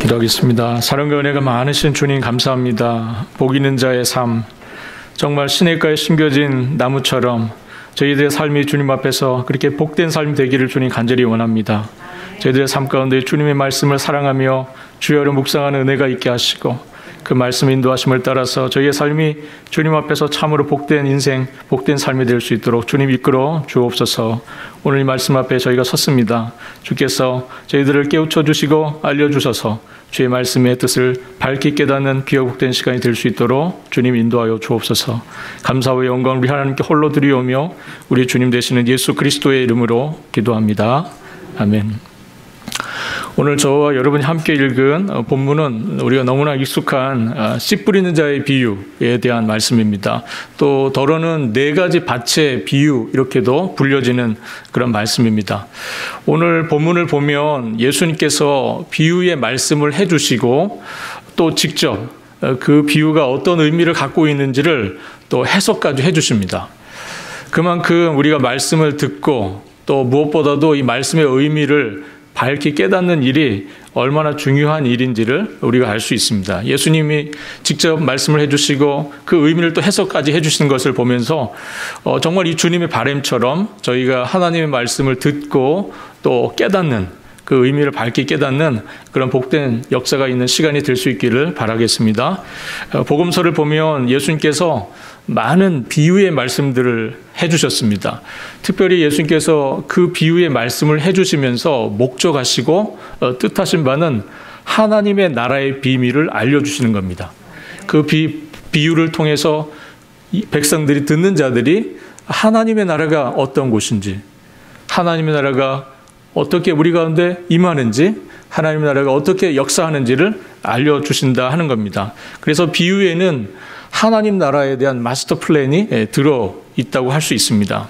기도하겠습니다. 사랑과 은혜가 많으신 주님 감사합니다. 복 있는 자의 삶, 정말 시냇가에 심겨진 나무처럼 저희들의 삶이 주님 앞에서 그렇게 복된 삶이 되기를 주님 간절히 원합니다. 저희들의 삶 가운데 주님의 말씀을 사랑하며 주여를 묵상하는 은혜가 있게 하시고 그 말씀 인도하심을 따라서 저희의 삶이 주님 앞에서 참으로 복된 인생, 복된 삶이 될 수 있도록 주님 이끌어 주옵소서. 오늘 이 말씀 앞에 저희가 섰습니다. 주께서 저희들을 깨우쳐 주시고 알려주셔서 주의 말씀의 뜻을 밝히 깨닫는 귀하고 복된 시간이 될 수 있도록 주님 인도하여 주옵소서. 감사와 영광을 우리 하나님께 홀로 드리오며 우리 주님 되시는 예수 그리스도의 이름으로 기도합니다. 아멘. 오늘 저와 여러분이 함께 읽은 본문은 우리가 너무나 익숙한 씨 뿌리는 자의 비유에 대한 말씀입니다. 또 더러는 4가지 밭의 비유 이렇게도 불려지는 그런 말씀입니다. 오늘 본문을 보면 예수님께서 비유의 말씀을 해주시고 또 직접 그 비유가 어떤 의미를 갖고 있는지를 또 해석까지 해주십니다. 그만큼 우리가 말씀을 듣고 또 무엇보다도 이 말씀의 의미를 밝히 깨닫는 일이 얼마나 중요한 일인지를 우리가 알 수 있습니다. 예수님이 직접 말씀을 해주시고 그 의미를 또 해석까지 해주시는 것을 보면서 정말 이 주님의 바람처럼 저희가 하나님의 말씀을 듣고 또 깨닫는 그 의미를 밝게 깨닫는 그런 복된 역사가 있는 시간이 될 수 있기를 바라겠습니다. 복음서를 보면 예수님께서 많은 비유의 말씀들을 해주셨습니다. 특별히 예수님께서 그 비유의 말씀을 해주시면서 목적하시고 뜻하신 바는 하나님의 나라의 비밀을 알려주시는 겁니다. 그 비유를 통해서 백성들이 듣는 자들이 하나님의 나라가 어떤 곳인지, 하나님의 나라가 어떻게 우리 가운데 임하는지, 하나님의 나라가 어떻게 역사하는지를 알려주신다 하는 겁니다. 그래서 비유에는 하나님 나라에 대한 마스터 플랜이 들어있다고 할 수 있습니다.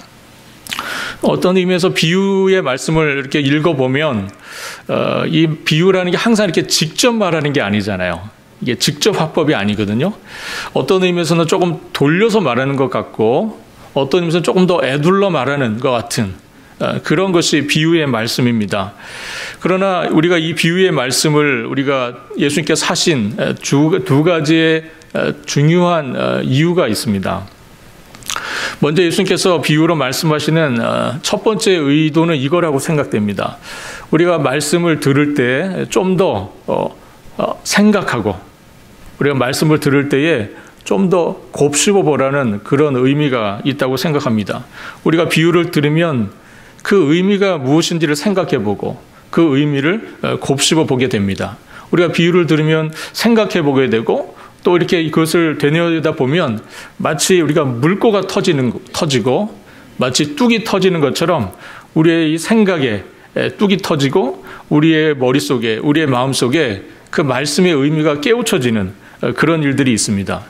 어떤 의미에서 비유의 말씀을 이렇게 읽어보면 이 비유라는 게 항상 이렇게 직접 말하는 게 아니잖아요. 이게 직접 화법이 아니거든요. 어떤 의미에서는 조금 돌려서 말하는 것 같고 어떤 의미에서는 조금 더 애둘러 말하는 것 같은 그런 것이 비유의 말씀입니다. 그러나 우리가 이 비유의 말씀을 우리가 예수님께서 하신 두 가지의 중요한 이유가 있습니다. 먼저 예수님께서 비유로 말씀하시는 첫 번째 의도는 이거라고 생각됩니다. 우리가 말씀을 들을 때 좀 더 생각하고 우리가 말씀을 들을 때에 좀 더 곱씹어 보라는 그런 의미가 있다고 생각합니다. 우리가 비유를 들으면 그 의미가 무엇인지를 생각해 보고 그 의미를 곱씹어 보게 됩니다. 우리가 비유를 들으면 생각해 보게 되고 또 이렇게 그것을 되뇌다 보면 마치 우리가 물꼬가 터지고 마치 뚝이 터지는 것처럼 우리의 이 생각에 뚝이 터지고 우리의 머릿속에 우리의 마음속에 그 말씀의 의미가 깨우쳐지는 그런 일들이 있습니다.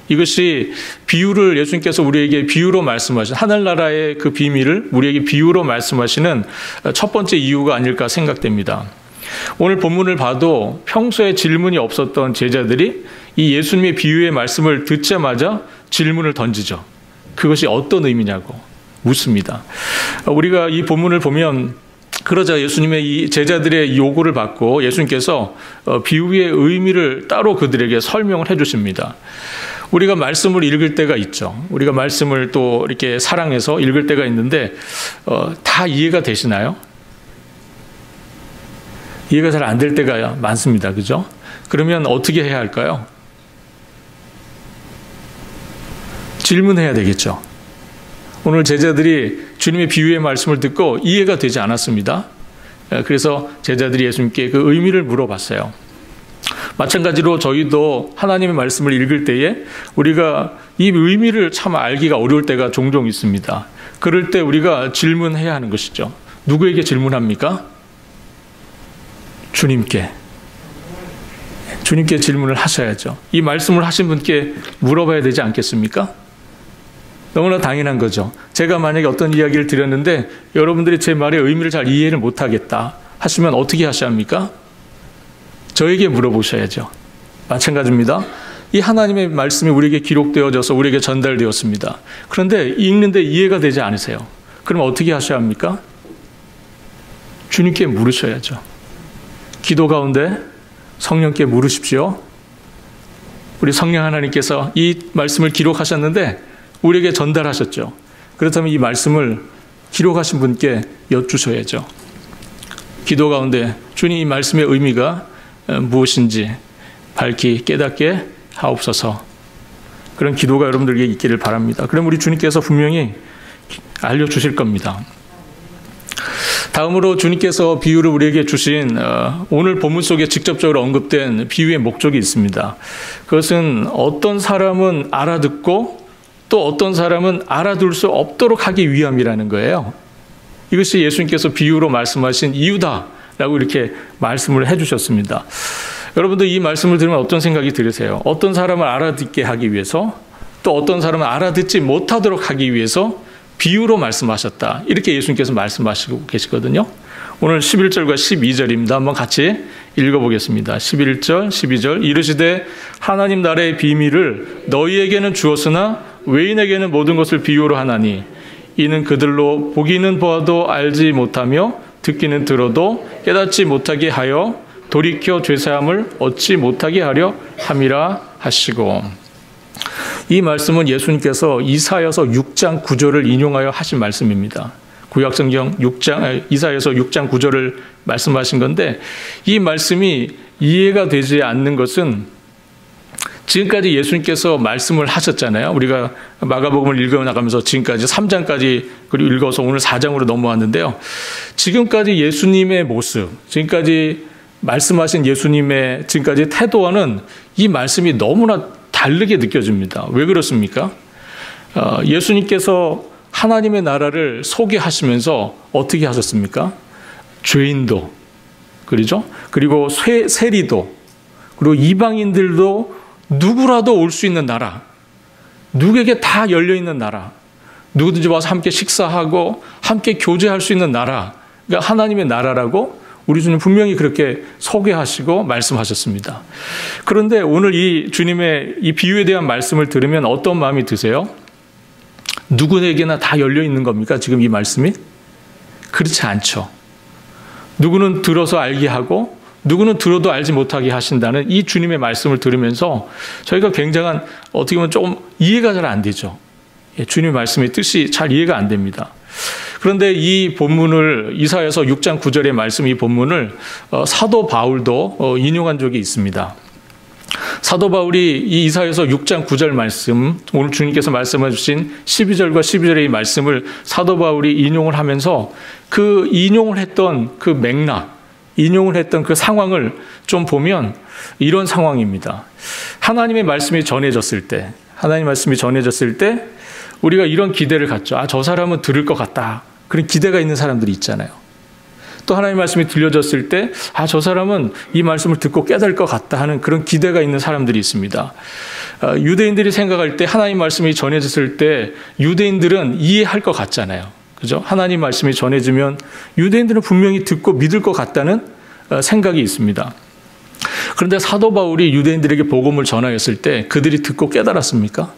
이것이 비유를 예수님께서 우리에게 비유로 말씀하신 하늘나라의 그 비밀을 우리에게 비유로 말씀하시는 첫 번째 이유가 아닐까 생각됩니다. 오늘 본문을 봐도 평소에 질문이 없었던 제자들이 이 예수님의 비유의 말씀을 듣자마자 질문을 던지죠. 그것이 어떤 의미냐고 묻습니다. 우리가 이 본문을 보면 그러자 예수님의 이 제자들의 요구를 받고 예수님께서 비유의 의미를 따로 그들에게 설명을 해주십니다. 우리가 말씀을 읽을 때가 있죠. 우리가 말씀을 또 이렇게 사랑해서 읽을 때가 있는데 다 이해가 되시나요? 이해가 잘 안 될 때가 많습니다. 그죠? 그러면 어떻게 해야 할까요? 질문해야 되겠죠. 오늘 제자들이 주님의 비유의 말씀을 듣고 이해가 되지 않았습니다. 그래서 제자들이 예수님께 그 의미를 물어봤어요. 마찬가지로 저희도 하나님의 말씀을 읽을 때에 우리가 이 의미를 참 알기가 어려울 때가 종종 있습니다. 그럴 때 우리가 질문해야 하는 것이죠. 누구에게 질문합니까? 주님께 질문을 하셔야죠. 이 말씀을 하신 분께 물어봐야 되지 않겠습니까? 너무나 당연한 거죠. 제가 만약에 어떤 이야기를 드렸는데 여러분들이 제 말의 의미를 잘 이해를 못하겠다 하시면 어떻게 하셔야 합니까? 저에게 물어보셔야죠. 마찬가지입니다. 이 하나님의 말씀이 우리에게 기록되어져서 우리에게 전달되었습니다. 그런데 읽는데 이해가 되지 않으세요. 그럼 어떻게 하셔야 합니까? 주님께 물으셔야죠. 기도 가운데 성령께 물으십시오. 우리 성령 하나님께서 이 말씀을 기록하셨는데 우리에게 전달하셨죠. 그렇다면 이 말씀을 기록하신 분께 여쭈셔야죠. 기도 가운데 주님 이 말씀의 의미가 무엇인지 밝히 깨닫게 하옵소서. 그런 기도가 여러분들에게 있기를 바랍니다. 그럼 우리 주님께서 분명히 알려주실 겁니다. 다음으로 주님께서 비유를 우리에게 주신 오늘 본문 속에 직접적으로 언급된 비유의 목적이 있습니다. 그것은 어떤 사람은 알아듣고 또 어떤 사람은 알아둘 수 없도록 하기 위함이라는 거예요. 이것이 예수님께서 비유로 말씀하신 이유다라고 이렇게 말씀을 해주셨습니다. 여러분들 이 말씀을 들으면 어떤 생각이 들으세요? 어떤 사람을 알아듣게 하기 위해서 또 어떤 사람은 알아듣지 못하도록 하기 위해서 비유로 말씀하셨다. 이렇게 예수님께서 말씀하시고 계시거든요. 오늘 11절과 12절입니다. 한번 같이 읽어보겠습니다. 11절, 12절. 이르시되 하나님 나라의 비밀을 너희에게는 주었으나 외인에게는 모든 것을 비유로 하나니 이는 그들로 보기는 보아도 알지 못하며 듣기는 들어도 깨닫지 못하게 하여 돌이켜 죄사함을 얻지 못하게 하려 함이라 하시고. 이 말씀은 예수님께서 이사야서 6장 9절을 인용하여 하신 말씀입니다. 구약성경 이사야서 6장 9절을 말씀하신 건데 이 말씀이 이해가 되지 않는 것은 지금까지 예수님께서 말씀을 하셨잖아요. 우리가 마가복음을 읽어나가면서 지금까지 3장까지 그리고 읽어서 오늘 4장으로 넘어왔는데요. 지금까지 예수님의 모습, 지금까지 말씀하신 예수님의 지금까지 태도와는 이 말씀이 너무나 다르게 느껴집니다. 왜 그렇습니까? 예수님께서 하나님의 나라를 소개하시면서 어떻게 하셨습니까? 죄인도, 그렇죠? 그리고 세리도, 그리고 이방인들도 누구라도 올 수 있는 나라, 누구에게 다 열려있는 나라, 누구든지 와서 함께 식사하고 함께 교제할 수 있는 나라, 그러니까 하나님의 나라라고 우리 주님 분명히 그렇게 소개하시고 말씀하셨습니다. 그런데 오늘 이 주님의 이 비유에 대한 말씀을 들으면 어떤 마음이 드세요? 누구에게나 다 열려 있는 겁니까? 지금 이 말씀이? 그렇지 않죠. 누구는 들어서 알게 하고 누구는 들어도 알지 못하게 하신다는 이 주님의 말씀을 들으면서 저희가 굉장한 어떻게 보면 조금 이해가 잘 안 되죠. 주님의 말씀의 뜻이 잘 이해가 안 됩니다. 그런데 이 본문을 이사야서 6장 9절의 말씀 이 본문을 사도 바울도 인용한 적이 있습니다. 사도 바울이 이 이사야서 6장 9절 말씀, 오늘 주님께서 말씀해 주신 12절과 12절의 이 말씀을 사도 바울이 인용을 하면서 그 인용을 했던 그 맥락, 인용을 했던 그 상황을 좀 보면 이런 상황입니다. 하나님의 말씀이 전해졌을 때, 하나님의 말씀이 전해졌을 때 우리가 이런 기대를 갖죠. 아, 저 사람은 들을 것 같다. 그런 기대가 있는 사람들이 있잖아요. 또 하나님의 말씀이 들려졌을 때, 아, 저 사람은 이 말씀을 듣고 깨달을 것 같다 하는 그런 기대가 있는 사람들이 있습니다. 유대인들이 생각할 때 하나님 말씀이 전해졌을 때 유대인들은 이해할 것 같잖아요. 그죠? 하나님 말씀이 전해지면 유대인들은 분명히 듣고 믿을 것 같다는 생각이 있습니다. 그런데 사도 바울이 유대인들에게 복음을 전하였을 때 그들이 듣고 깨달았습니까?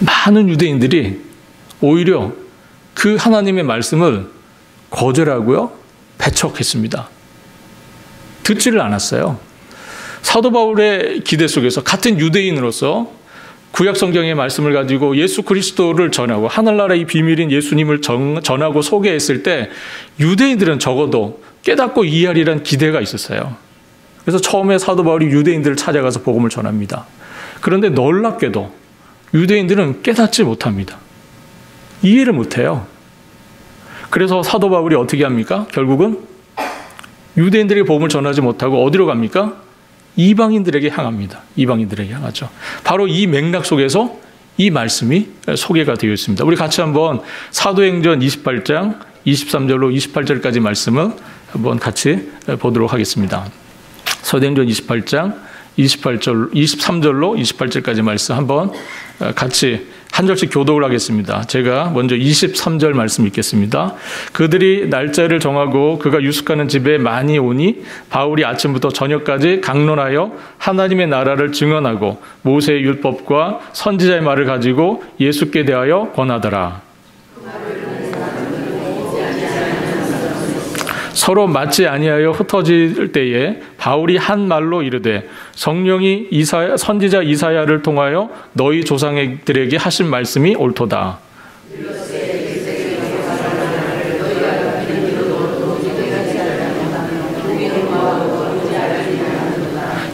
많은 유대인들이 오히려 그 하나님의 말씀을 거절하고요, 배척했습니다. 듣지를 않았어요. 사도 바울의 기대 속에서 같은 유대인으로서 구약 성경의 말씀을 가지고 예수 그리스도를 전하고 하늘나라의 비밀인 예수님을 전하고 소개했을 때 유대인들은 적어도 깨닫고 이해하리라는 기대가 있었어요. 그래서 처음에 사도 바울이 유대인들을 찾아가서 복음을 전합니다. 그런데 놀랍게도 유대인들은 깨닫지 못합니다. 이해를 못해요. 그래서 사도 바울이 어떻게 합니까? 결국은 유대인들에게 복음을 전하지 못하고 어디로 갑니까? 이방인들에게 향합니다. 이방인들에게 향하죠. 바로 이 맥락 속에서 이 말씀이 소개가 되어 있습니다. 우리 같이 한번 사도행전 28장 23절로 28절까지 말씀을 한번 같이 보도록 하겠습니다. 사도행전 28장 23절로 28절까지 말씀 한번 같이 한 절씩 교독을 하겠습니다. 제가 먼저 23절 말씀 읽겠습니다. 그들이 날짜를 정하고 그가 유숙하는 집에 많이 오니 바울이 아침부터 저녁까지 강론하여 하나님의 나라를 증언하고 모세의 율법과 선지자의 말을 가지고 예수께 대하여 권하더라. 서로 맞지 아니하여 흩어질 때에 바울이 한 말로 이르되 성령이 선지자 이사야를 통하여 너희 조상들에게 하신 말씀이 옳도다.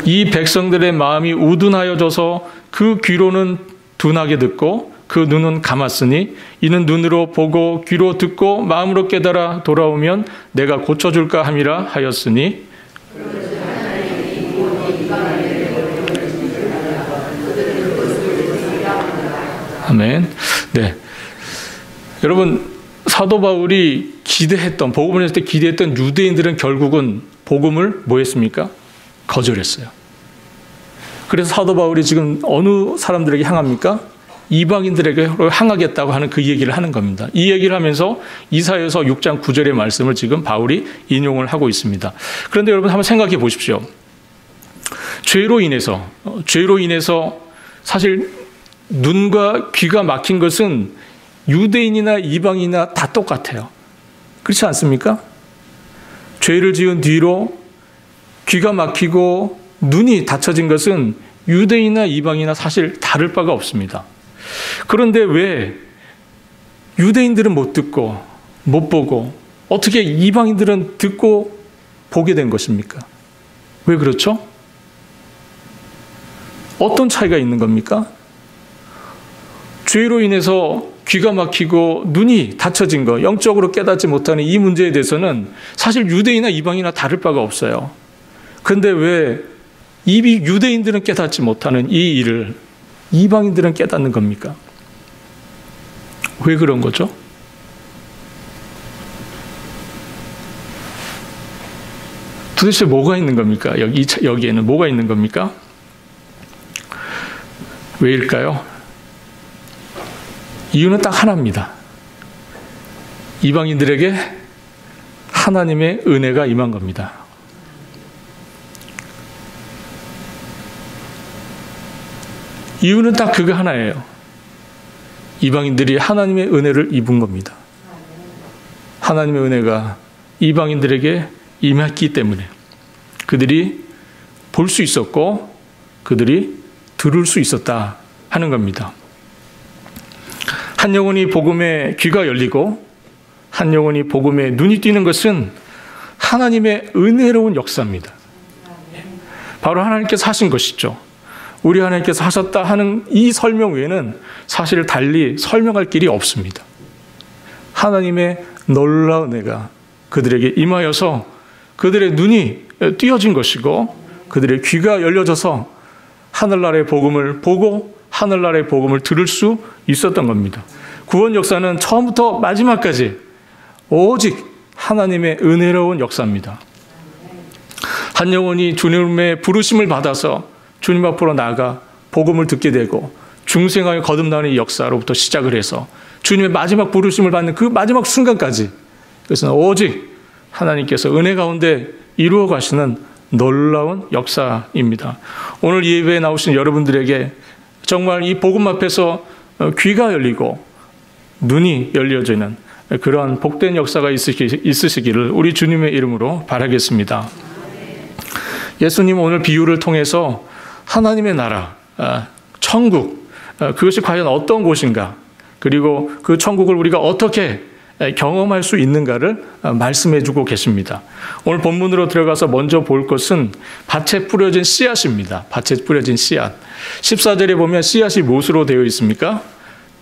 이 백성들의 마음이 우둔하여져서 그 귀로는 둔하게 듣고 그 눈은 감았으니 이는 눈으로 보고 귀로 듣고 마음으로 깨달아 돌아오면 내가 고쳐줄까 함이라 하였으니 아멘. 네, 여러분 사도 바울이 기대했던 복음을 했을 때 기대했던 유대인들은 결국은 복음을 뭐 했습니까? 거절했어요. 그래서 사도 바울이 지금 어느 사람들에게 향합니까? 이방인들에게 향하겠다고 하는 그 얘기를 하는 겁니다. 이 얘기를 하면서 이사야서 6장 9절의 말씀을 지금 바울이 인용을 하고 있습니다. 그런데 여러분 한번 생각해 보십시오. 죄로 인해서 사실 눈과 귀가 막힌 것은 유대인이나 이방인이나 다 똑같아요. 그렇지 않습니까? 죄를 지은 뒤로 귀가 막히고 눈이 닫혀진 것은 유대인이나 이방인이나 사실 다를 바가 없습니다. 그런데 왜 유대인들은 못 듣고 못 보고 어떻게 이방인들은 듣고 보게 된 것입니까? 왜 그렇죠? 어떤 차이가 있는 겁니까? 죄로 인해서 귀가 막히고 눈이 닫혀진 것, 영적으로 깨닫지 못하는 이 문제에 대해서는 사실 유대인이나 이방인이나 다를 바가 없어요. 그런데 왜 유대인들은 깨닫지 못하는 이 일을 이방인들은 깨닫는 겁니까? 왜 그런 거죠? 도대체 뭐가 있는 겁니까? 여기에는 뭐가 있는 겁니까? 왜일까요? 이유는 딱 하나입니다. 이방인들에게 하나님의 은혜가 임한 겁니다. 이유는 딱 그거 하나예요. 이방인들이 하나님의 은혜를 입은 겁니다. 하나님의 은혜가 이방인들에게 임했기 때문에 그들이 볼 수 있었고 그들이 들을 수 있었다 하는 겁니다. 한 영혼이 복음에 귀가 열리고 한 영혼이 복음에 눈이 띄는 것은 하나님의 은혜로운 역사입니다. 바로 하나님께서 하신 것이죠. 우리 하나님께서 하셨다 하는 이 설명 외에는 사실 달리 설명할 길이 없습니다. 하나님의 놀라운 은혜가 그들에게 임하여서 그들의 눈이 띄어진 것이고 그들의 귀가 열려져서 하늘나라의 복음을 보고 하늘나라의 복음을 들을 수 있었던 겁니다. 구원 역사는 처음부터 마지막까지 오직 하나님의 은혜로운 역사입니다. 한 영혼이 주님의 부르심을 받아서 주님 앞으로 나아가 복음을 듣게 되고 중생하여 거듭나는 이 역사로부터 시작을 해서 주님의 마지막 부르심을 받는 그 마지막 순간까지 그것은 오직 하나님께서 은혜 가운데 이루어 가시는 놀라운 역사입니다. 오늘 예배에 나오신 여러분들에게 정말 이 복음 앞에서 귀가 열리고 눈이 열려지는 그런 복된 역사가 있으시기를 우리 주님의 이름으로 바라겠습니다. 예수님 오늘 비유를 통해서 하나님의 나라, 천국, 그것이 과연 어떤 곳인가, 그리고 그 천국을 우리가 어떻게 경험할 수 있는가를 말씀해 주고 계십니다. 오늘 본문으로 들어가서 먼저 볼 것은 밭에 뿌려진 씨앗입니다. 밭에 뿌려진 씨앗. 14절에 보면 씨앗이 무엇으로 되어 있습니까?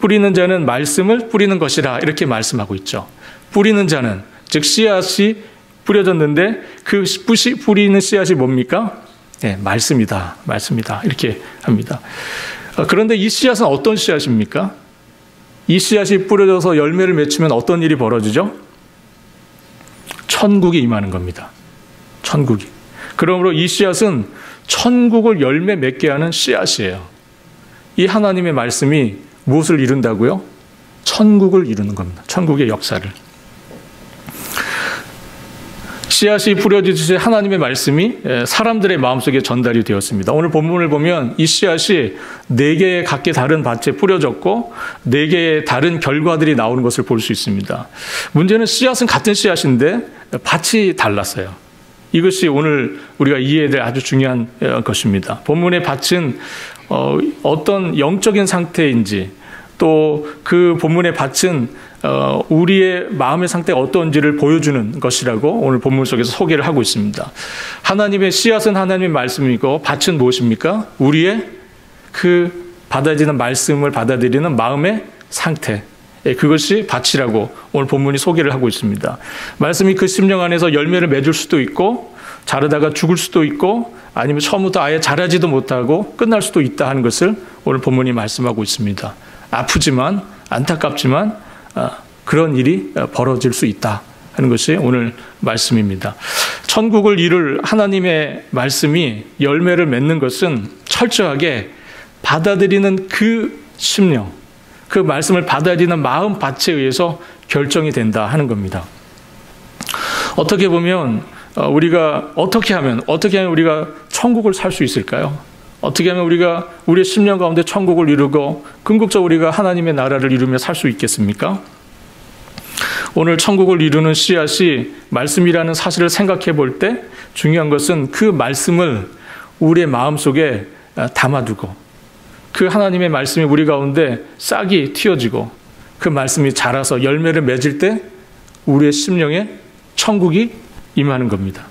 뿌리는 자는 말씀을 뿌리는 것이라 이렇게 말씀하고 있죠. 뿌리는 자는, 즉 씨앗이 뿌려졌는데 그 뿌리는 씨앗이 뭡니까? 네, 말씀이다. 말씀이다. 이렇게 합니다. 그런데 이 씨앗은 어떤 씨앗입니까? 이 씨앗이 뿌려져서 열매를 맺히면 어떤 일이 벌어지죠? 천국이 임하는 겁니다. 천국이. 그러므로 이 씨앗은 천국을 열매 맺게 하는 씨앗이에요. 이 하나님의 말씀이 무엇을 이룬다고요? 천국을 이루는 겁니다. 천국의 역사를. 씨앗이 뿌려지듯이 하나님의 말씀이 사람들의 마음속에 전달이 되었습니다. 오늘 본문을 보면 이 씨앗이 4개의 각기 다른 밭에 뿌려졌고 4개의 다른 결과들이 나오는 것을 볼 수 있습니다. 문제는 씨앗은 같은 씨앗인데 밭이 달랐어요. 이것이 오늘 우리가 이해해야 될 아주 중요한 것입니다. 본문의 밭은 어떤 영적인 상태인지, 또 그 본문의 밭은 우리의 마음의 상태가 어떤지를 보여주는 것이라고 오늘 본문 속에서 소개를 하고 있습니다. 하나님의 씨앗은 하나님의 말씀이고 밭은 무엇입니까? 우리의 그 받아들이는 말씀을 받아들이는 마음의 상태, 그것이 밭이라고 오늘 본문이 소개를 하고 있습니다. 말씀이 그 심령 안에서 열매를 맺을 수도 있고, 자라다가 죽을 수도 있고, 아니면 처음부터 아예 자라지도 못하고 끝날 수도 있다 하는 것을 오늘 본문이 말씀하고 있습니다. 아프지만, 안타깝지만 그런 일이 벌어질 수 있다 하는 것이 오늘 말씀입니다. 천국을 이룰 하나님의 말씀이 열매를 맺는 것은 철저하게 받아들이는 그 심령, 그 말씀을 받아들이는 마음 밭에 의해서 결정이 된다 하는 겁니다. 어떻게 보면 우리가 어떻게 하면 우리가 천국을 살 수 있을까요? 어떻게 하면 우리가 우리의 심령 가운데 천국을 이루고 궁극적으로 우리가 하나님의 나라를 이루며 살 수 있겠습니까? 오늘 천국을 이루는 씨앗이 말씀이라는 사실을 생각해 볼 때 중요한 것은 그 말씀을 우리의 마음속에 담아두고, 그 하나님의 말씀이 우리 가운데 싹이 틔어지고 그 말씀이 자라서 열매를 맺을 때 우리의 심령에 천국이 임하는 겁니다.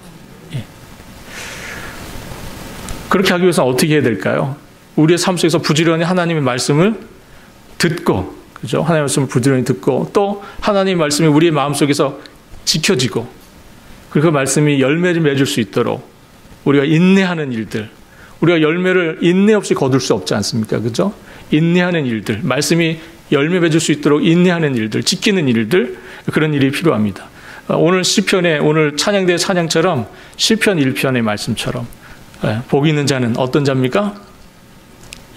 그렇게 하기 위해서는 어떻게 해야 될까요? 우리의 삶 속에서 부지런히 하나님의 말씀을 듣고, 그죠? 하나님의 말씀을 부지런히 듣고, 또 하나님의 말씀이 우리의 마음속에서 지켜지고, 그리고 그 말씀이 열매를 맺을 수 있도록 우리가 인내하는 일들, 우리가 열매를 인내 없이 거둘 수 없지 않습니까? 그죠? 인내하는 일들, 말씀이 열매 맺을 수 있도록 인내하는 일들, 지키는 일들, 그런 일이 필요합니다. 오늘 시편에, 오늘 찬양대의 찬양처럼 시편 1편의 말씀처럼 복 있는 자는 어떤 자입니까?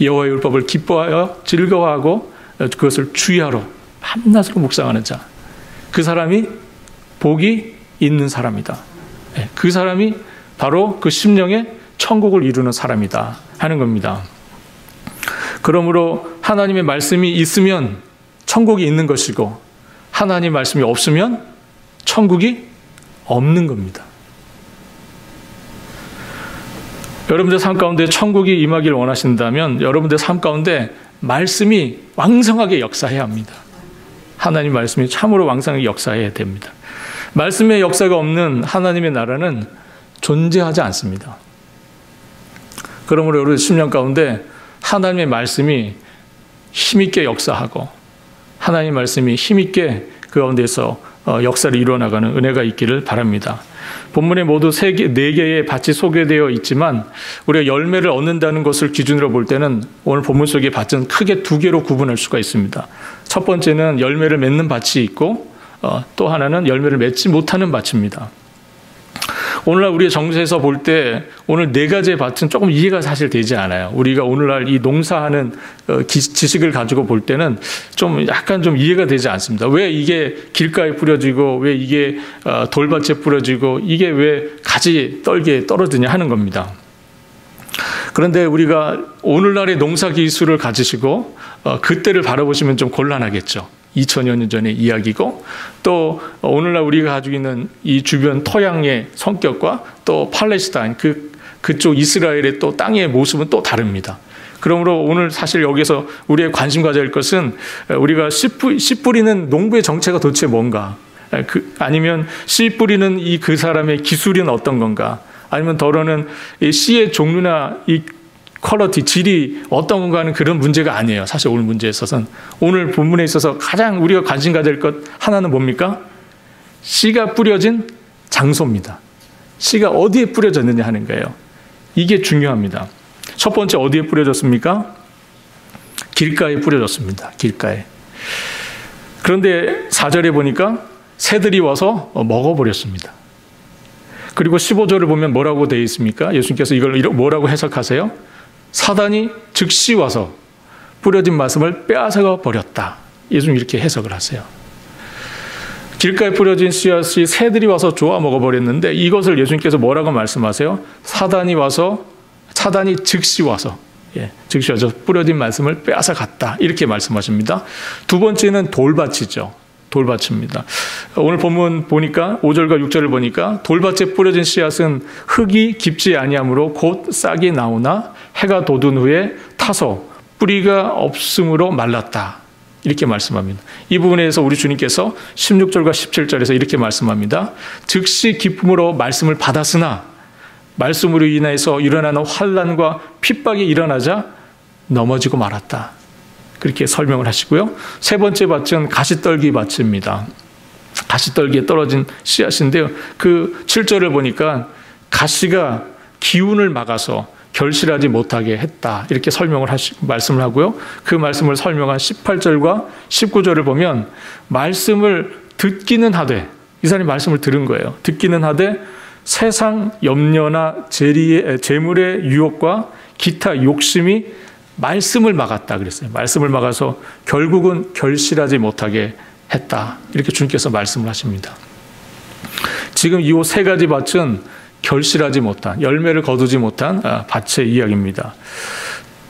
여호와의 율법을 기뻐하여 즐거워하고 그것을 주야로 밤낮으로 묵상하는 자. 그 사람이 복이 있는 사람이다. 그 사람이 바로 그 심령에 천국을 이루는 사람이다 하는 겁니다. 그러므로 하나님의 말씀이 있으면 천국이 있는 것이고, 하나님의 말씀이 없으면 천국이 없는 겁니다. 여러분들 삶 가운데 천국이 임하길 원하신다면 여러분들 삶 가운데 말씀이 왕성하게 역사해야 합니다. 하나님 말씀이 참으로 왕성하게 역사해야 됩니다. 말씀의 역사가 없는 하나님의 나라는 존재하지 않습니다. 그러므로 여러분 심령 가운데 하나님의 말씀이 힘있게 역사하고, 하나님의 말씀이 힘있게 그 가운데서 역사를 이루어나가는 은혜가 있기를 바랍니다. 본문에 모두 4개의 밭이 소개되어 있지만 우리가 열매를 얻는다는 것을 기준으로 볼 때는 오늘 본문 속의 밭은 크게 2개로 구분할 수가 있습니다. 첫 번째는 열매를 맺는 밭이 있고, 또 하나는 열매를 맺지 못하는 밭입니다. 오늘날 우리의 정세에서 볼 때 오늘 4가지의 밭은 조금 이해가 사실 되지 않아요. 우리가 오늘날 이 농사하는 지식을 가지고 볼 때는 좀 약간 좀 이해가 되지 않습니다. 왜 이게 길가에 뿌려지고, 왜 이게 돌밭에 뿌려지고, 이게 왜 가지 떨게 떨어지냐 하는 겁니다. 그런데 우리가 오늘날의 농사 기술을 가지시고 그때를 바라보시면 좀 곤란하겠죠. 2000여 년 전의 이야기고, 또 오늘날 우리가 가지고 있는 이 주변 토양의 성격과 또 팔레스타인, 그쪽 이스라엘의 또 땅의 모습은 또 다릅니다. 그러므로 오늘 사실 여기서 우리의 관심 가져야 할 것은 우리가 씨 뿌리는 농부의 정체가 도대체 뭔가, 아니면 씨 뿌리는 그 사람의 기술은 어떤 건가, 아니면 더러는 이 씨의 종류나 이 퀄리티, 질이 어떤 건가 하는 그런 문제가 아니에요. 사실 오늘 문제에 있어서는, 오늘 본문에 있어서 가장 우리가 관심 가질 것 하나는 뭡니까? 씨가 뿌려진 장소입니다. 씨가 어디에 뿌려졌느냐 하는 거예요. 이게 중요합니다. 첫 번째 어디에 뿌려졌습니까? 길가에 뿌려졌습니다. 길가에. 그런데 4절에 보니까 새들이 와서 먹어버렸습니다. 그리고 15절을 보면 뭐라고 되어 있습니까? 예수님께서 이걸 뭐라고 해석하세요? 사단이 즉시 와서 뿌려진 말씀을 빼앗아 버렸다. 예수님 이렇게 해석을 하세요. 길가에 뿌려진 씨앗이 새들이 와서 쪼아 먹어버렸는데, 이것을 예수님께서 뭐라고 말씀하세요? 사단이 즉시 와서 뿌려진 말씀을 빼앗아 갔다. 이렇게 말씀하십니다. 두 번째는 돌밭이죠. 돌밭입니다. 오늘 본문 보니까 5절과 6절을 보니까 돌밭에 뿌려진 씨앗은 흙이 깊지 아니하므로 곧 싹이 나오나 해가 돋은 후에 타서 뿌리가 없으므로 말랐다. 이렇게 말씀합니다. 이 부분에 대해서 우리 주님께서 16절과 17절에서 이렇게 말씀합니다. 즉시 기쁨으로 말씀을 받았으나 말씀으로 인해서 일어나는 환난과 핍박이 일어나자 넘어지고 말았다. 그렇게 설명을 하시고요. 세 번째 밭은 가시떨기 밭입니다. 가시떨기에 떨어진 씨앗인데요. 그 7절을 보니까 가시가 기운을 막아서 결실하지 못하게 했다. 이렇게 말씀을 하고요. 그 말씀을 설명한 18절과 19절을 보면 말씀을 듣기는 하되, 이 사람이 말씀을 들은 거예요. 듣기는 하되 세상 염려나 재물의 유혹과 기타 욕심이 말씀을 막았다 그랬어요. 말씀을 막아서 결국은 결실하지 못하게 했다. 이렇게 주님께서 말씀을 하십니다. 지금 이 세 가지 밭은 결실하지 못한, 열매를 거두지 못한 밭의 이야기입니다.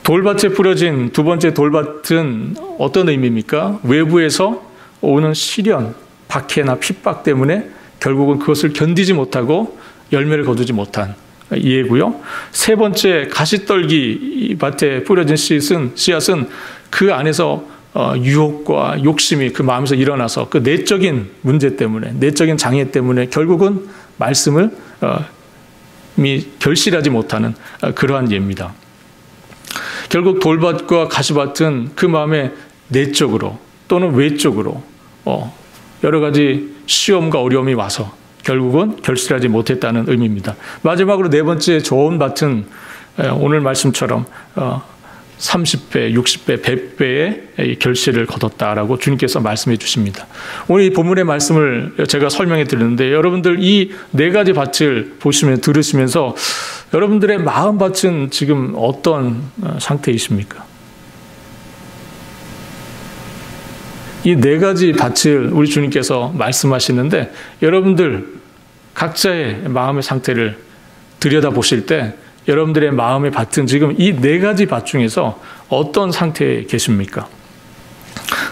돌밭에 뿌려진 두 번째 돌밭은 어떤 의미입니까? 외부에서 오는 시련, 박해나 핍박 때문에 결국은 그것을 견디지 못하고 열매를 거두지 못한 이해고요. 세 번째 가시떨기 밭에 뿌려진 씨앗은 그 안에서 유혹과 욕심이 그 마음에서 일어나서 그 내적인 문제 때문에, 내적인 장애 때문에 결국은 말씀을 결실하지 못하는 그러한 예입니다. 결국 돌밭과 가시밭은 그 마음에 내적으로 또는 외적으로 여러 가지 시험과 어려움이 와서 결국은 결실하지 못했다는 의미입니다. 마지막으로 네 번째 좋은 밭은 오늘 말씀처럼 30배, 60배, 100배의 결실을 거뒀다라고 주님께서 말씀해 주십니다. 오늘 이 본문의 말씀을 제가 설명해 드렸는데 여러분들 이 네 가지 밭을 들으시면서 여러분들의 마음 밭은 지금 어떤 상태이십니까? 이 네 가지 밭을 우리 주님께서 말씀하시는데 여러분들 각자의 마음의 상태를 들여다보실 때 여러분들의 마음의 밭은 지금 이 네 가지 밭 중에서 어떤 상태에 계십니까?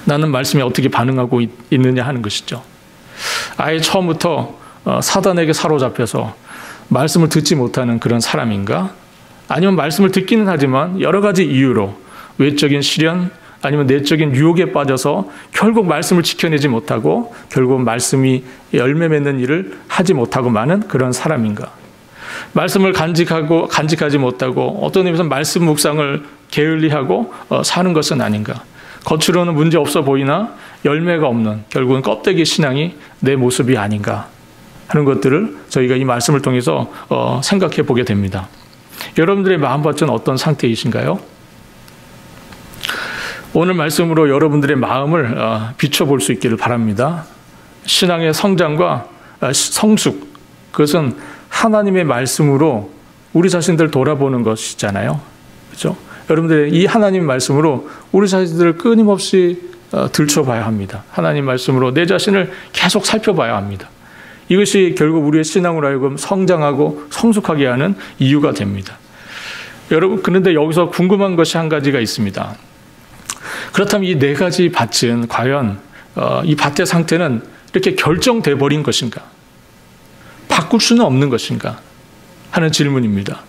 나는 말씀에 어떻게 반응하고 있느냐 하는 것이죠. 아예 처음부터 사단에게 사로잡혀서 말씀을 듣지 못하는 그런 사람인가? 아니면 말씀을 듣기는 하지만 여러 가지 이유로 외적인 시련 아니면 내적인 유혹에 빠져서 결국 말씀을 지켜내지 못하고 결국 말씀이 열매 맺는 일을 하지 못하고 마는 그런 사람인가? 말씀을 간직하지 못하고 어떤 의미에서 말씀 묵상을 게을리하고 사는 것은 아닌가? 겉으로는 문제 없어 보이나 열매가 없는 결국은 껍데기 신앙이 내 모습이 아닌가 하는 것들을 저희가 이 말씀을 통해서 생각해 보게 됩니다. 여러분들의 마음밭은 어떤 상태이신가요? 오늘 말씀으로 여러분들의 마음을 비춰볼 수 있기를 바랍니다. 신앙의 성장과 성숙, 그것은 하나님의 말씀으로 우리 자신들 돌아보는 것이잖아요. 그렇죠? 여러분들의 이 하나님 말씀으로 우리 자신들을 끊임없이 들춰봐야 합니다. 하나님 말씀으로 내 자신을 계속 살펴봐야 합니다. 이것이 결국 우리의 신앙으로 하여금 성장하고 성숙하게 하는 이유가 됩니다. 여러분, 그런데 여기서 궁금한 것이 한 가지가 있습니다. 그렇다면 이 네 가지 밭은 과연 이 밭의 상태는 이렇게 결정돼 버린 것인가? 바꿀 수는 없는 것인가? 하는 질문입니다.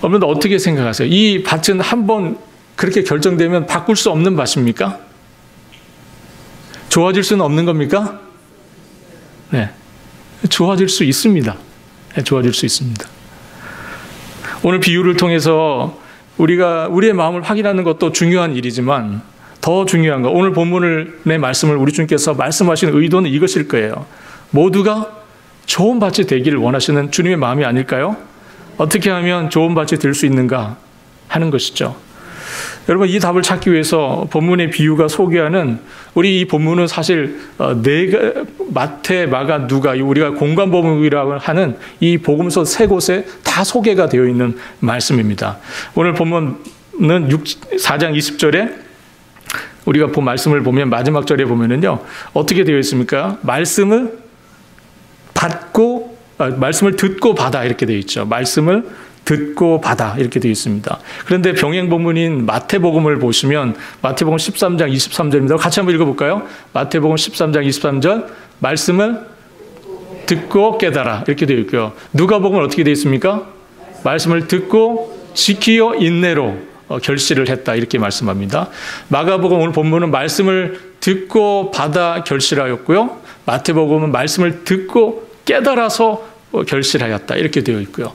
여러분들 어떻게 생각하세요? 이 밭은 한번 그렇게 결정되면 바꿀 수 없는 밭입니까? 좋아질 수는 없는 겁니까? 네, 좋아질 수 있습니다. 네, 좋아질 수 있습니다. 오늘 비유를 통해서 우리가 우리의 마음을 확인하는 것도 중요한 일이지만 더 중요한 거, 오늘 본문의 말씀을 우리 주님께서 말씀하시는 의도는 이것일 거예요. 모두가 좋은 밭이 되기를 원하시는 주님의 마음이 아닐까요? 어떻게 하면 좋은 밭이 될 수 있는가 하는 것이죠. 여러분, 이 답을 찾기 위해서 본문의 비유가 소개하는 우리 이 본문은 사실 마태, 마가, 누가 우리가 공관복음이라고 하는 이 복음서 세 곳에 다 소개가 되어 있는 말씀입니다. 오늘 본문은 4장 20절에 우리가 본 말씀을 보면 마지막 절에 보면은요 어떻게 되어 있습니까? 말씀을 듣고 받아 이렇게 되어 있죠. 말씀을 듣고 받아 이렇게 되어 있습니다. 그런데 병행본문인 마태복음을 보시면 마태복음 13장 23절입니다. 같이 한번 읽어볼까요? 마태복음 13장 23절 말씀을 듣고 깨달아 이렇게 되어 있고요. 누가복음은 어떻게 되어 있습니까? 말씀을 듣고 지키어 인내로 결실을 했다 이렇게 말씀합니다. 마가복음 오늘 본문은 말씀을 듣고 받아 결실하였고요. 마태복음은 말씀을 듣고 깨달아서 결실하였다 이렇게 되어 있고요.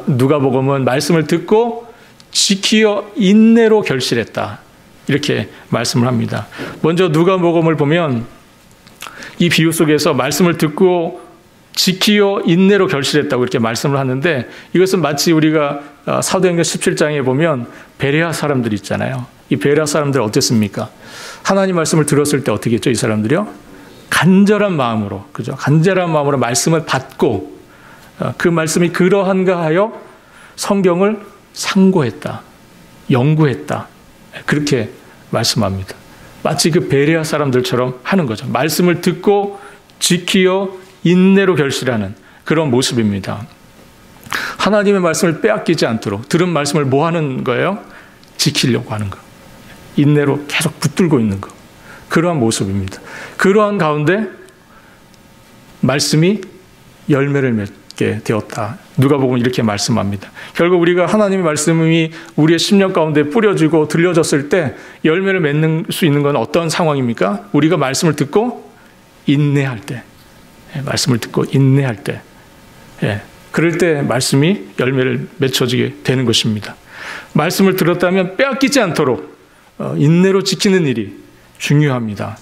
누가복음은 말씀을 듣고 지키어 인내로 결실했다 이렇게 말씀을 합니다. 먼저 누가복음을 보면 이 비유 속에서 말씀을 듣고 지키어 인내로 결실했다고 이렇게 말씀을 하는데 이것은 마치 우리가 사도행전 17장에 보면 베레아 사람들이 있잖아요. 이 베레아 사람들 어땠습니까? 하나님 말씀을 들었을 때 어떻게 했죠? 이 사람들이요? 간절한 마음으로, 그죠? 간절한 마음으로 말씀을 받고 그 말씀이 그러한가 하여 성경을 상고했다, 연구했다. 그렇게 말씀합니다. 마치 그 베레아 사람들처럼 하는 거죠. 말씀을 듣고 지키어 인내로 결실하는 그런 모습입니다. 하나님의 말씀을 빼앗기지 않도록 들은 말씀을 뭐 하는 거예요? 지키려고 하는 거. 인내로 계속 붙들고 있는 거. 그러한 모습입니다. 그러한 가운데 말씀이 열매를 맺게 되었다. 누가복음은 이렇게 말씀합니다. 결국 우리가 하나님의 말씀이 우리의 심령 가운데 뿌려지고 들려졌을 때 열매를 맺는 수 있는 건 어떤 상황입니까? 우리가 말씀을 듣고 인내할 때. 말씀을 듣고 인내할 때, 그럴 때 말씀이 열매를 맺어지게 되는 것입니다. 말씀을 들었다면 빼앗기지 않도록 인내로 지키는 일이 중요합니다.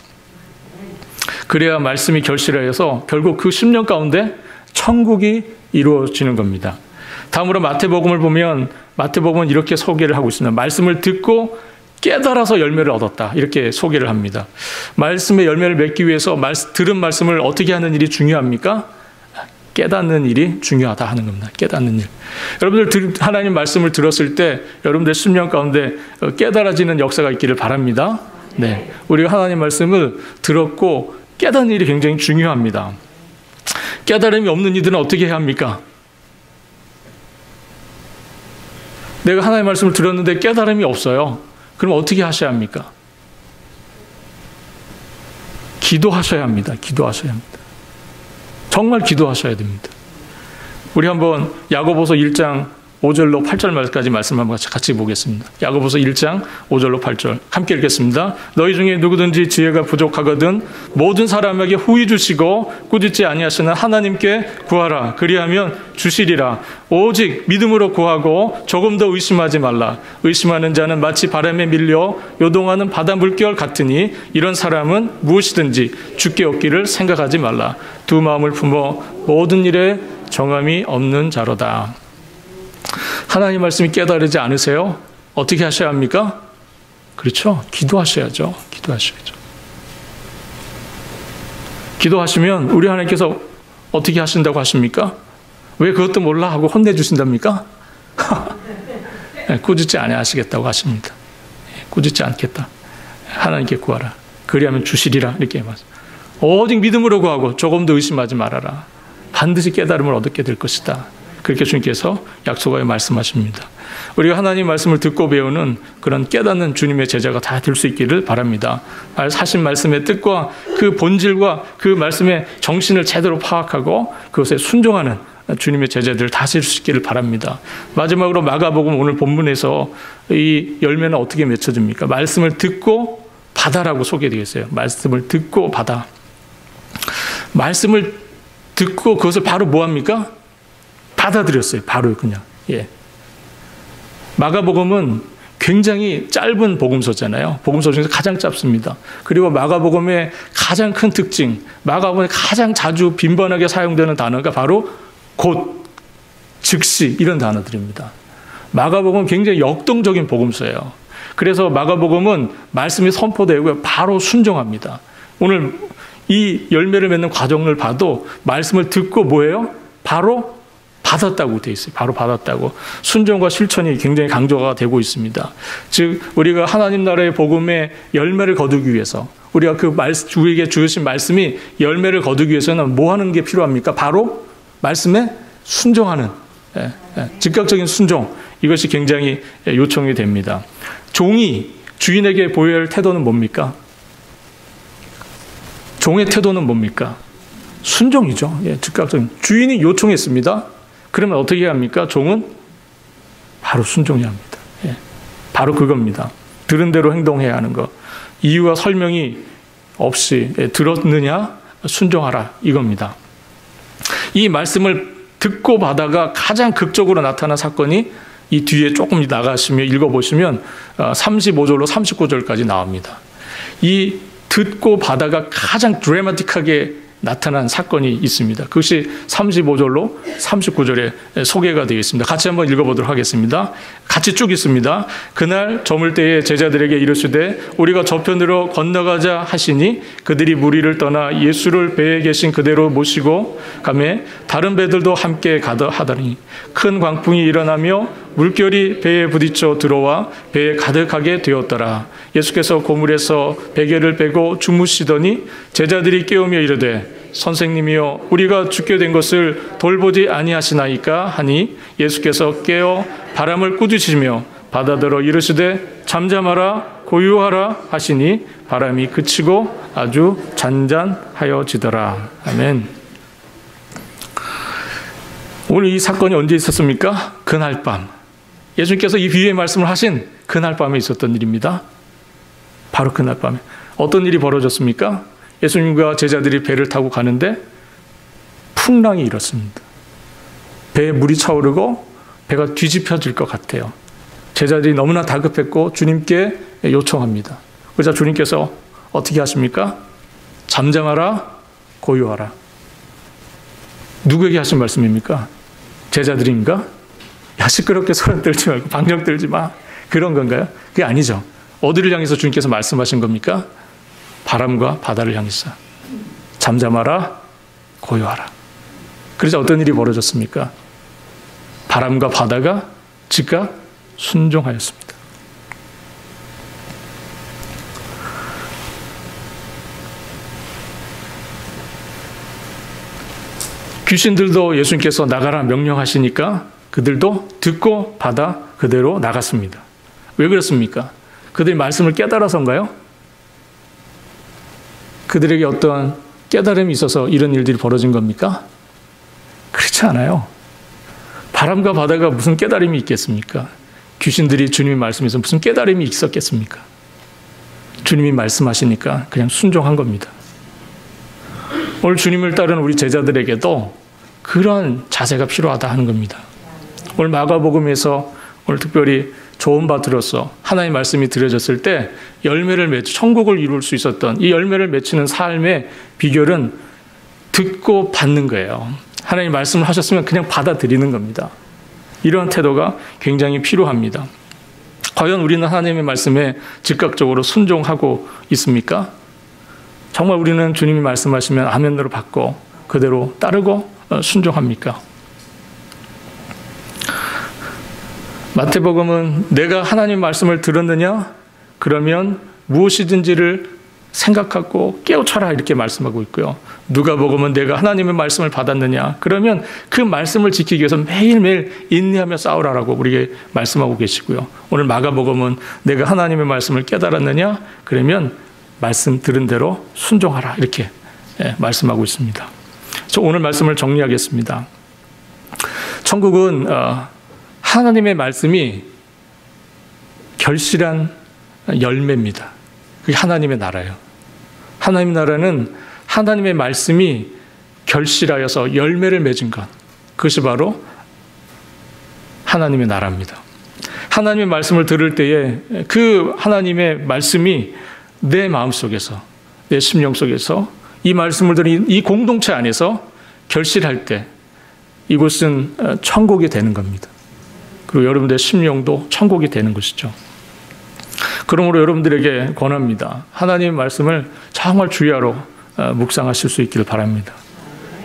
그래야 말씀이 결실하여서 결국 그 심령 가운데 천국이 이루어지는 겁니다. 다음으로 마태복음을 보면 마태복음은 이렇게 소개를 하고 있습니다. 말씀을 듣고 깨달아서 열매를 얻었다. 이렇게 소개를 합니다. 말씀의 열매를 맺기 위해서 들은 말씀을 어떻게 하는 일이 중요합니까? 깨닫는 일이 중요하다 하는 겁니다. 깨닫는 일. 여러분들 하나님 말씀을 들었을 때 여러분들 심령 가운데 깨달아지는 역사가 있기를 바랍니다. 네, 우리가 하나님 말씀을 들었고 깨닫는 일이 굉장히 중요합니다. 깨달음이 없는 이들은 어떻게 해야 합니까? 내가 하나님 말씀을 들었는데 깨달음이 없어요. 그럼 어떻게 하셔야 합니까? 기도하셔야 합니다. 기도하셔야 합니다. 정말 기도하셔야 됩니다. 우리 한번 야고보서 1장 5절로 8절까지 말씀 한번 같이 보겠습니다. 야고보서 1장 5절로 8절 함께 읽겠습니다. 너희 중에 누구든지 지혜가 부족하거든 모든 사람에게 후히 주시고 꾸짖지 아니하시는 하나님께 구하라. 그리하면 주시리라. 오직 믿음으로 구하고 조금 더 의심하지 말라. 의심하는 자는 마치 바람에 밀려 요동하는 바다 물결 같으니 이런 사람은 무엇이든지 주께 얻기를 생각하지 말라. 두 마음을 품어 모든 일에 정함이 없는 자로다. 하나님 말씀이 깨달으지 않으세요? 어떻게 하셔야 합니까? 그렇죠. 기도하셔야죠. 기도하셔야죠. 기도하시면 우리 하나님께서 어떻게 하신다고 하십니까? 왜 그것도 몰라 하고 혼내주신답니까? 꾸짖지 아니하시겠다고 하십니다. 꾸짖지 않겠다. 하나님께 구하라. 그리하면 주시리라. 이렇게 말씀. 오직 믿음으로 구하고 조금 더 의심하지 말아라. 반드시 깨달음을 얻게 될 것이다. 그렇게 주님께서 약속하여 말씀하십니다. 우리가 하나님 말씀을 듣고 배우는 그런 깨닫는 주님의 제자가 다 될 수 있기를 바랍니다. 하신 말씀의 뜻과 그 본질과 그 말씀의 정신을 제대로 파악하고 그것에 순종하는 주님의 제자들 다 될 수 있기를 바랍니다. 마지막으로 마가복음 오늘 본문에서 이 열매는 어떻게 맺혀집니까? 말씀을 듣고 받아라고 소개되어 있어요. 말씀을 듣고 받아. 말씀을 듣고 그것을 바로 뭐합니까? 받아들였어요. 바로 그냥. 예. 마가복음은 굉장히 짧은 복음서잖아요. 복음서 중에서 가장 짧습니다. 그리고 마가복음의 가장 큰 특징, 마가복음에 가장 자주 빈번하게 사용되는 단어가 바로 곧, 즉시 이런 단어들입니다. 마가복음은 굉장히 역동적인 복음서예요. 그래서 마가복음은 말씀이 선포되고 바로 순종합니다. 오늘 이 열매를 맺는 과정을 봐도 말씀을 듣고 뭐예요? 바로 받았다고 되어 있어요. 바로 받았다고. 순종과 실천이 굉장히 강조가 되고 있습니다. 즉 우리가 하나님 나라의 복음의 열매를 거두기 위해서 우리가 그 주에게 주신 말씀이 열매를 거두기 위해서는 뭐 하는 게 필요합니까? 바로 말씀에 순종하는 즉각적인 순종, 이것이 굉장히 요청이 됩니다. 종이 주인에게 보여야 할 태도는 뭡니까? 종의 태도는 뭡니까? 순종이죠. 즉각적인. 주인이 요청했습니다. 그러면 어떻게 해야 합니까? 종은 바로 순종해야 합니다. 바로 그겁니다. 들은 대로 행동해야 하는 것. 이유와 설명이 없이 들었느냐? 순종하라. 이겁니다. 이 말씀을 듣고 받아가 가장 극적으로 나타난 사건이 이 뒤에 조금 나가시면 읽어보시면 35절로 39절까지 나옵니다. 이 듣고 받아가 가장 드라마틱하게 나타난 사건이 있습니다. 그것이 35절로 39절에 소개가 되어 있습니다. 같이 한번 읽어보도록 하겠습니다. 같이 쭉 있습니다. 그날 저물 때에 제자들에게 이르시되 우리가 저편으로 건너가자 하시니 그들이 무리를 떠나 예수를 배에 계신 그대로 모시고 가매 다른 배들도 함께 가더 하더니 큰 광풍이 일어나며 물결이 배에 부딪혀 들어와 배에 가득하게 되었더라. 예수께서 고물에서 베개를 빼고 주무시더니 제자들이 깨우며 이르되 선생님이여 우리가 죽게 된 것을 돌보지 아니하시나이까 하니 예수께서 깨어 바람을 꾸짖으시며 바다더러 이르시되 잠잠하라 고요하라 하시니 바람이 그치고 아주 잔잔하여지더라. 아멘. 오늘 이 사건이 언제 있었습니까? 그날 밤. 예수님께서 이 비유의 말씀을 하신 그날 밤에 있었던 일입니다. 바로 그날 밤에. 어떤 일이 벌어졌습니까? 예수님과 제자들이 배를 타고 가는데 풍랑이 일었습니다. 배에 물이 차오르고 배가 뒤집혀질 것 같아요. 제자들이 너무나 다급했고 주님께 요청합니다. 그러자 주님께서 어떻게 하십니까? 잠잠하라, 고요하라. 누구에게 하신 말씀입니까? 제자들인가? 야, 시끄럽게 소리 떨지 말고 방정 떨지 마. 그런 건가요? 그게 아니죠. 어디를 향해서 주님께서 말씀하신 겁니까? 바람과 바다를 향해서 잠잠하라, 고요하라. 그래서 어떤 일이 벌어졌습니까? 바람과 바다가 즉각 순종하였습니다. 귀신들도 예수님께서 나가라 명령하시니까 그들도 듣고 받아 그대로 나갔습니다. 왜 그렇습니까? 그들이 말씀을 깨달아서인가요? 그들에게 어떠한 깨달음이 있어서 이런 일들이 벌어진 겁니까? 그렇지 않아요. 바람과 바다가 무슨 깨달음이 있겠습니까? 귀신들이 주님의 말씀에서 무슨 깨달음이 있었겠습니까? 주님이 말씀하시니까 그냥 순종한 겁니다. 오늘 주님을 따르는 우리 제자들에게도 그런 자세가 필요하다 하는 겁니다. 오늘 마가복음에서 오늘 특별히 좋은 바 들어서 하나님의 말씀이 들려졌을 때 열매를 맺고 천국을 이룰 수 있었던 이 열매를 맺히는 삶의 비결은 듣고 받는 거예요. 하나님 말씀을 하셨으면 그냥 받아들이는 겁니다. 이런 태도가 굉장히 필요합니다. 과연 우리는 하나님의 말씀에 즉각적으로 순종하고 있습니까? 정말 우리는 주님이 말씀하시면 아멘으로 받고 그대로 따르고 순종합니까? 마태복음은 내가 하나님 말씀을 들었느냐? 그러면 무엇이든지를 생각하고 깨우쳐라 이렇게 말씀하고 있고요. 누가복음은 내가 하나님의 말씀을 받았느냐? 그러면 그 말씀을 지키기 위해서 매일매일 인내하며 싸우라라고 우리에게 말씀하고 계시고요. 오늘 마가복음은 내가 하나님의 말씀을 깨달았느냐? 그러면 말씀 들은 대로 순종하라 이렇게 말씀하고 있습니다. 저 오늘 말씀을 정리하겠습니다. 천국은 하나님의 말씀이 결실한 열매입니다. 그게 하나님의 나라예요. 하나님의 나라는 하나님의 말씀이 결실하여서 열매를 맺은 것. 그것이 바로 하나님의 나라입니다. 하나님의 말씀을 들을 때에 그 하나님의 말씀이 내 마음속에서, 내 심령 속에서 이 말씀을 들은 이 공동체 안에서 결실할 때 이곳은 천국이 되는 겁니다. 그리고 여러분들의 심령도 천국이 되는 것이죠. 그러므로 여러분들에게 권합니다. 하나님의 말씀을 정말 주야로 묵상하실 수 있기를 바랍니다.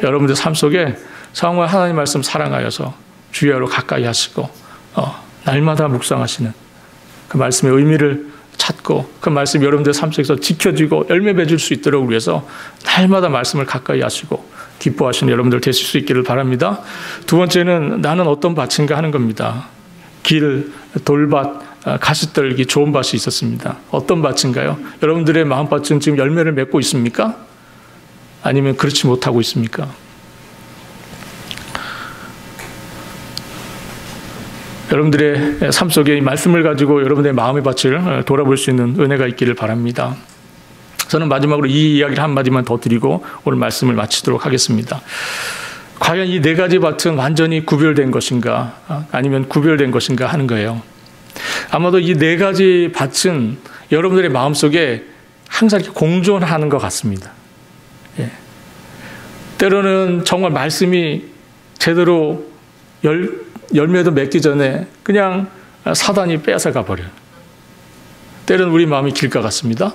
여러분들 삶 속에 정말 하나님의 말씀 사랑하여서 주야로 가까이 하시고 날마다 묵상하시는 그 말씀의 의미를 찾고 그 말씀이 여러분들 삶 속에서 지켜지고 열매 맺을 수 있도록 위해서 날마다 말씀을 가까이 하시고 기뻐하시는 여러분들 되실 수 있기를 바랍니다. 두 번째는 나는 어떤 밭인가 하는 겁니다. 길, 돌밭, 가시떨기 좋은 밭이 있었습니다. 어떤 밭인가요? 여러분들의 마음밭은 지금 열매를 맺고 있습니까? 아니면 그렇지 못하고 있습니까? 여러분들의 삶 속에 이 말씀을 가지고 여러분들의 마음의 밭을 돌아볼 수 있는 은혜가 있기를 바랍니다. 저는 마지막으로 이 이야기를 한마디만 더 드리고 오늘 말씀을 마치도록 하겠습니다. 과연 이 네 가지 밭은 완전히 구별된 것인가 아니면 구별된 것인가 하는 거예요. 아마도 이 네 가지 밭은 여러분들의 마음속에 항상 이렇게 공존하는 것 같습니다. 예. 때로는 정말 말씀이 제대로 열매도 맺기 전에 그냥 사단이 빼앗아가 버려요. 때로는 우리 마음이 길가 같습니다.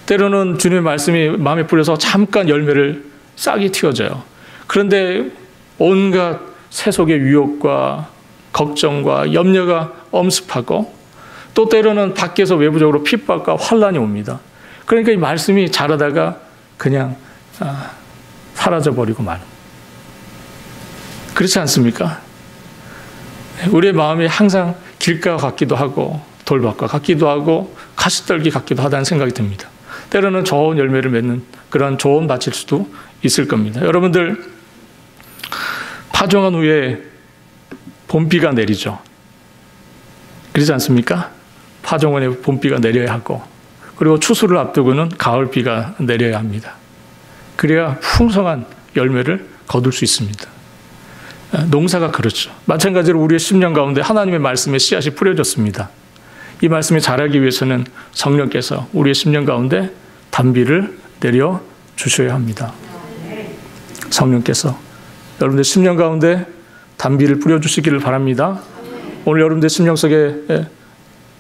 때로는 주님의 말씀이 마음에 뿌려서 잠깐 열매를 싹이 틔워져요. 그런데 온갖 세속의 유혹과 걱정과 염려가 엄습하고 또 때로는 밖에서 외부적으로 핍박과 환란이 옵니다. 그러니까 이 말씀이 자라다가 그냥 사라져버리고 마는. 그렇지 않습니까? 우리의 마음이 항상 길가 같기도 하고 돌밭과 같기도 하고 가시떨기 같기도 하다는 생각이 듭니다. 때로는 좋은 열매를 맺는 그런 좋은 밭일 수도 있을 겁니다. 여러분들 파종한 후에 봄비가 내리죠. 그렇지 않습니까? 파종 후에 봄비가 내려야 하고 그리고 추수를 앞두고는 가을비가 내려야 합니다. 그래야 풍성한 열매를 거둘 수 있습니다. 농사가 그렇죠. 마찬가지로 우리의 심령 가운데 하나님의 말씀의 씨앗이 뿌려졌습니다. 이 말씀이 자라기 위해서는 성령께서 우리의 심령 가운데 단비를 내려 주셔야 합니다. 성령께서 여러분들 심령 가운데 단비를 뿌려주시기를 바랍니다. 오늘 여러분들 심령 속에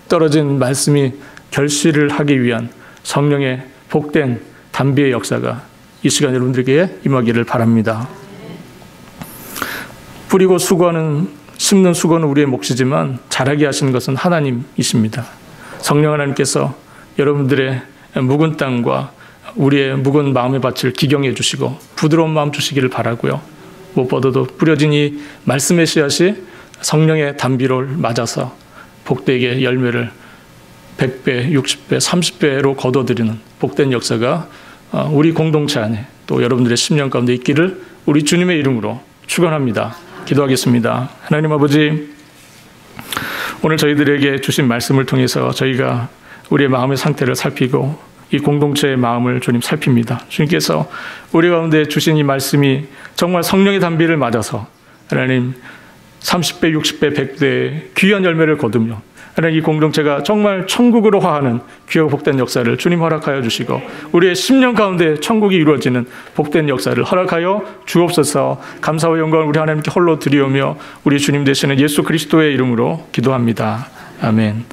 떨어진 말씀이 결실을 하기 위한 성령의 복된 단비의 역사가 이 시간 여러분들에게 임하기를 바랍니다. 뿌리고 심는 수고는 우리의 몫이지만 자라게 하시는 것은 하나님이십니다. 성령 하나님께서 여러분들의 묵은 땅과 우리의 묵은 마음의 밭을 기경해 주시고 부드러운 마음 주시기를 바라고요. 무엇보다도 뿌려진 이 말씀의 씨앗이 성령의 단비를 맞아서 복되게 열매를 100배, 60배, 30배로 거둬들이는 복된 역사가 우리 공동체 안에 또 여러분들의 심령 가운데 있기를 우리 주님의 이름으로 축원합니다. 기도하겠습니다. 하나님 아버지, 오늘 저희들에게 주신 말씀을 통해서 저희가 우리의 마음의 상태를 살피고 이 공동체의 마음을 주님 살핍니다. 주님께서 우리 가운데 주신 이 말씀이 정말 성령의 단비를 맞아서 하나님 30배, 60배, 100배의 귀한 열매를 거두며 하나님 이 공동체가 정말 천국으로 화하는 귀하고 복된 역사를 주님 허락하여 주시고 우리의 심령 가운데 천국이 이루어지는 복된 역사를 허락하여 주옵소서. 감사와 영광을 우리 하나님께 홀로 드리오며 우리 주님 되시는 예수 그리스도의 이름으로 기도합니다. 아멘.